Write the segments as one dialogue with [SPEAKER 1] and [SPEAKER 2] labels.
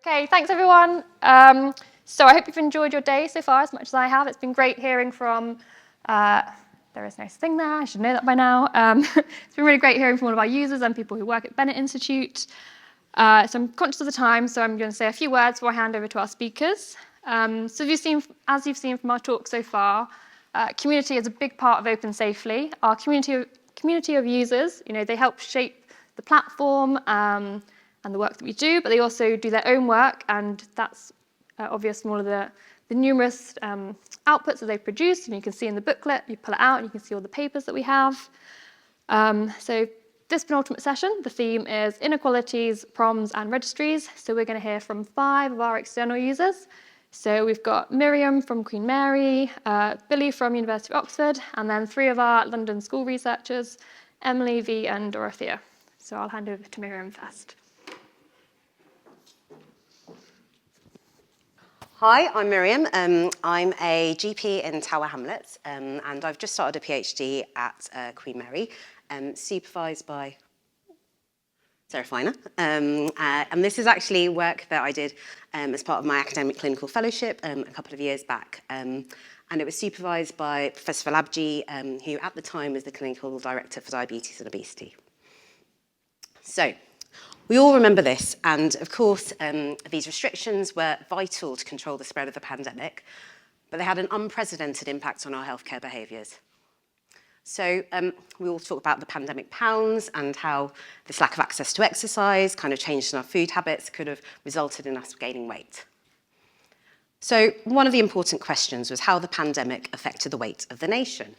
[SPEAKER 1] Okay, thanks everyone. So I hope you've enjoyed your day so far as much as I have. It's been great hearing from, there is no thing there, I should know that by now. It's been really great hearing from all of our users and people who work at Bennett Institute. So I'm conscious of the time, so I'm going to say a few words before I hand over to our speakers. So as you've seen from our talk so far, community is a big part of OpenSAFELY. Our community of users, they help shape the platform and the work that we do, but they also do their own work, and that's obvious from all of the numerous outputs that they've produced. And you can see in the booklet, you pull it out, and you can see all the papers that we have. So this penultimate session, the theme is inequalities, proms, and registries. So we're going to hear from 5 of our external users. So we've got Miriam from Queen Mary, Billy from University of Oxford, and then 3 of our London school researchers, Emily, V, and Dorothea. So I'll hand over to Miriam first.
[SPEAKER 2] Hi, I'm Miriam. I'm a GP in Tower Hamlets, and I've just started a PhD at Queen Mary, supervised by Sarah Feiner. And this is actually work that I did as part of my academic clinical fellowship a couple of years back. And it was supervised by Professor Falabji, who at the time was the clinical director for diabetes and obesity. So, we all remember this, and of course, these restrictions were vital to control the spread of the pandemic, but they had an unprecedented impact on our healthcare behaviours. So we all talk about the pandemic pounds and how this lack of access to exercise, kind of changes in our food habits, could have resulted in us gaining weight. So one of the important questions was how the pandemic affected the weight of the nation.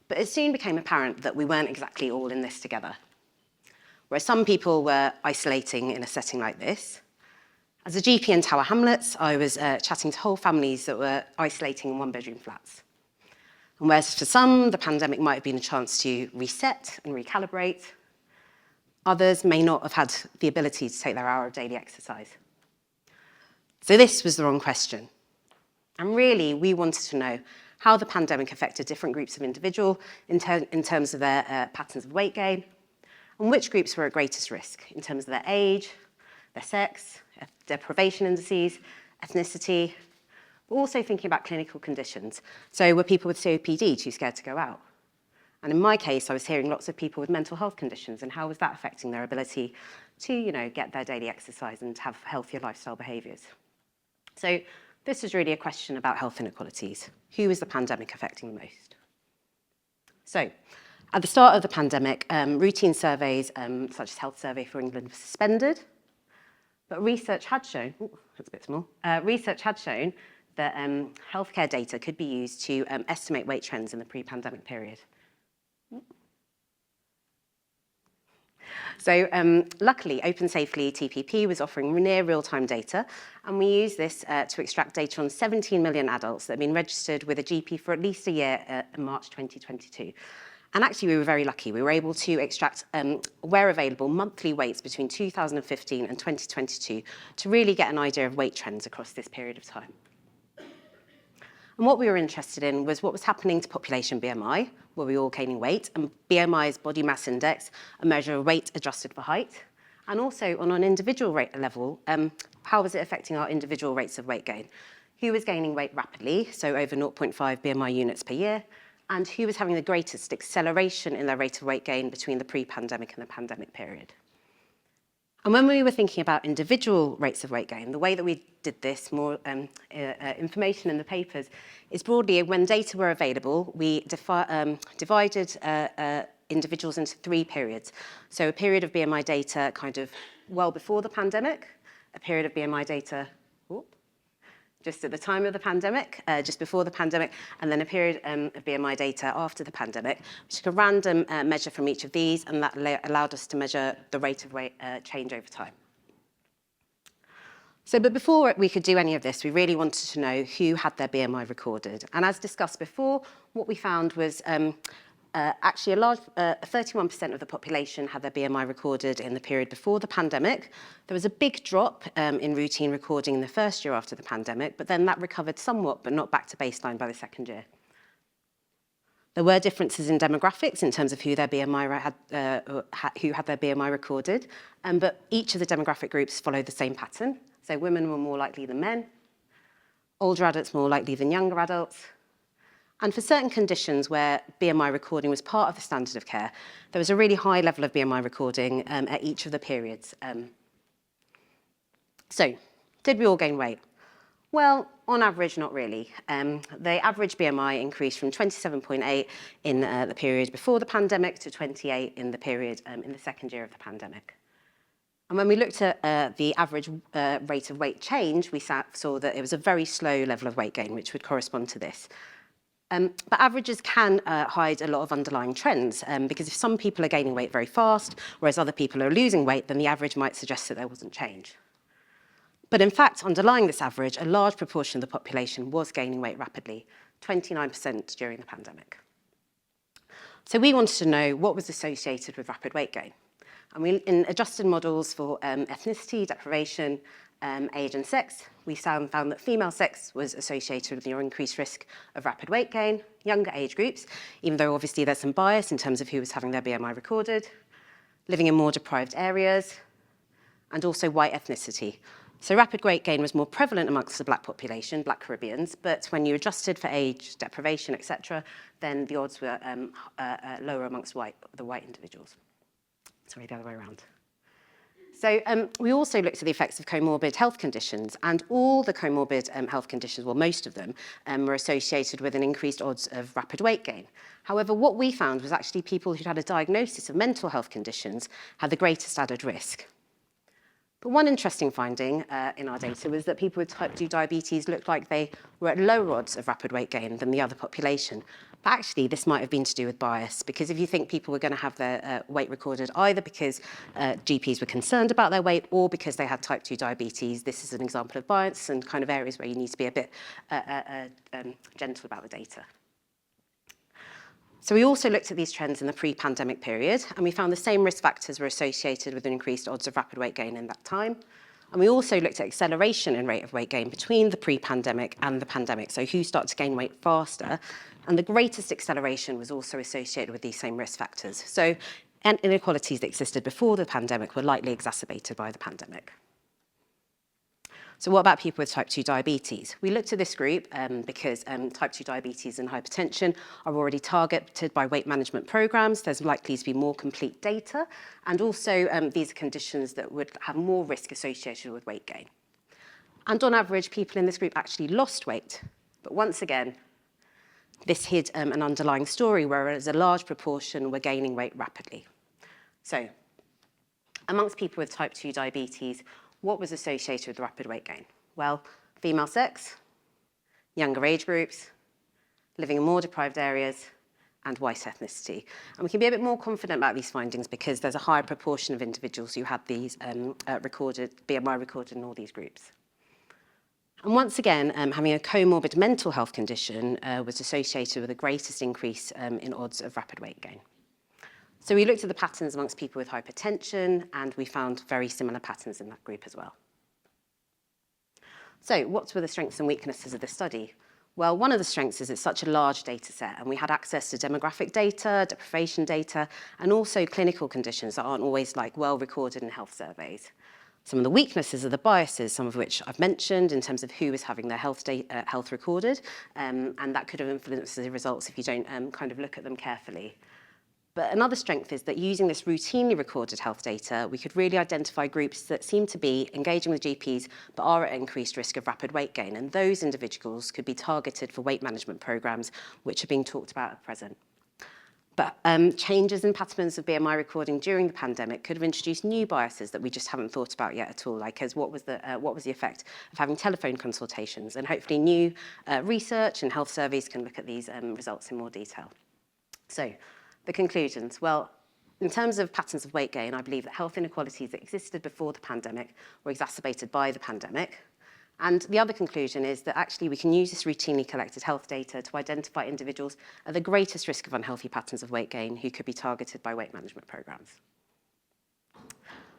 [SPEAKER 2] But it soon became apparent that we weren't exactly all in this together. Where some people were isolating in a setting like this. As a GP in Tower Hamlets, I was chatting to whole families that were isolating in one-bedroom flats. And whereas for some, the pandemic might have been a chance to reset and recalibrate, others may not have had the ability to take their hour of daily exercise. So this was the wrong question. And really, we wanted to know how the pandemic affected different groups of individuals in terms of their patterns of weight gain, and which groups were at greatest risk in terms of their age, their sex, their privation indices, ethnicity, but also thinking about clinical conditions. So were people with COPD too scared to go out? And in my case, I was hearing lots of people with mental health conditions, and how was that affecting their ability to, get their daily exercise and have healthier lifestyle behaviours? So this is really a question about health inequalities. Who is the pandemic affecting the most? So, at the start of the pandemic, routine surveys, such as Health Survey for England, were suspended. But research had shown, that's a bit small, research had shown that healthcare data could be used to estimate weight trends in the pre-pandemic period. So luckily, OpenSAFELY TPP was offering near real-time data, and we used this to extract data on 17 million adults that had been registered with a GP for at least a year in March 2022. And actually, we were very lucky. We were able to extract, where available, monthly weights between 2015 and 2022 to really get an idea of weight trends across this period of time. And what we were interested in was what was happening to population BMI, were we all gaining weight, and BMI is body mass index, a measure of weight adjusted for height, and also on an individual rate level, how was it affecting our individual rates of weight gain? Who was gaining weight rapidly, so over 0.5 BMI units per year, and who was having the greatest acceleration in their rate of weight gain between the pre-pandemic and the pandemic period. And when we were thinking about individual rates of weight gain, the way that we did this, more information in the papers, is broadly when data were available, we divided individuals into 3 periods. So a period of BMI data kind of well before the pandemic, a period of BMI data just at the time of the pandemic, just before the pandemic, and then a period of BMI data after the pandemic, which took a random measure from each of these, and that allowed us to measure the rate of weight change over time. So, but before we could do any of this, we really wanted to know who had their BMI recorded. And as discussed before, what we found was actually 31% of the population had their BMI recorded in the period before the pandemic. There was a big drop in routine recording in the first year after the pandemic, but then that recovered somewhat, but not back to baseline by the second year. There were differences in demographics in terms of who had their BMI recorded, but each of the demographic groups followed the same pattern. So women were more likely than men, older adults more likely than younger adults. And for certain conditions where BMI recording was part of the standard of care, there was a really high level of BMI recording at each of the periods. So, did we all gain weight? Well, on average, not really. The average BMI increased from 27.8 in the period before the pandemic to 28 in the period in the second year of the pandemic. And when we looked at the average rate of weight change, we saw that it was a very slow level of weight gain, which would correspond to this. But averages can hide a lot of underlying trends, because if some people are gaining weight very fast, whereas other people are losing weight, then the average might suggest that there wasn't change. But in fact, underlying this average, a large proportion of the population was gaining weight rapidly, 29% during the pandemic. So we wanted to know what was associated with rapid weight gain. And in adjusted models for ethnicity, deprivation, age and sex, we found that female sex was associated with your increased risk of rapid weight gain, younger age groups, even though obviously there's some bias in terms of who was having their BMI recorded, living in more deprived areas, and also white ethnicity. So rapid weight gain was more prevalent amongst the black population, black Caribbeans, but when you adjusted for age, deprivation, etc., then the odds were lower amongst the white individuals. Sorry, the other way around. So we also looked at the effects of comorbid health conditions, and all the comorbid health conditions, well, most of them, were associated with an increased odds of rapid weight gain. However, what we found was actually people who'd had a diagnosis of mental health conditions had the greatest added risk. But one interesting finding in our data was that people with type 2 diabetes looked like they were at lower odds of rapid weight gain than the other population. But actually, this might have been to do with bias, because if you think people were going to have their weight recorded either because GPs were concerned about their weight or because they had type 2 diabetes, this is an example of bias and kind of areas where you need to be a bit gentle about the data. So we also looked at these trends in the pre-pandemic period, and we found the same risk factors were associated with an increased odds of rapid weight gain in that time. And we also looked at acceleration in rate of weight gain between the pre-pandemic and the pandemic, so who started to gain weight faster. And the greatest acceleration was also associated with these same risk factors. So inequalities that existed before the pandemic were likely exacerbated by the pandemic. So what about people with type 2 diabetes? We looked at this group because type 2 diabetes and hypertension are already targeted by weight management programs. There's likely to be more complete data. And also, these are conditions that would have more risk associated with weight gain. And on average, people in this group actually lost weight. But once again, this hid an underlying story, whereas a large proportion were gaining weight rapidly. So amongst people with type 2 diabetes, what was associated with rapid weight gain? Well, female sex, younger age groups, living in more deprived areas, and white ethnicity. And we can be a bit more confident about these findings because there's a higher proportion of individuals who had these BMI recorded in all these groups. And once again, having a comorbid mental health condition was associated with the greatest increase in odds of rapid weight gain. So we looked at the patterns amongst people with hypertension, and we found very similar patterns in that group as well. So what were the strengths and weaknesses of the study? Well, one of the strengths is it's such a large data set, and we had access to demographic data, deprivation data, and also clinical conditions that aren't always well recorded in health surveys. Some of the weaknesses are the biases, some of which I've mentioned in terms of who is having their health recorded, and that could have influenced the results if you don't kind of look at them carefully. But another strength is that using this routinely recorded health data, we could really identify groups that seem to be engaging with GPs but are at increased risk of rapid weight gain, and those individuals could be targeted for weight management programs, which are being talked about at present. But changes in patterns of BMI recording during the pandemic could have introduced new biases that we just haven't thought about yet at all, like as what was the effect of having telephone consultations, and hopefully new research and health surveys can look at these results in more detail. So, the conclusions. Well, in terms of patterns of weight gain, I believe that health inequalities that existed before the pandemic were exacerbated by the pandemic. And the other conclusion is that actually we can use this routinely collected health data to identify individuals at the greatest risk of unhealthy patterns of weight gain who could be targeted by weight management programs.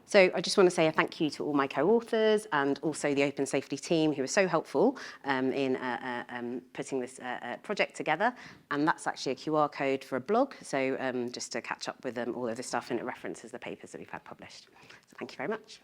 [SPEAKER 2] So I just want to say a thank you to all my co-authors and also the OpenSAFELY team who were so helpful in putting this project together. And that's actually a QR code for a blog, so just to catch up with all of this stuff, and it references the papers that we've had published. So thank you very much.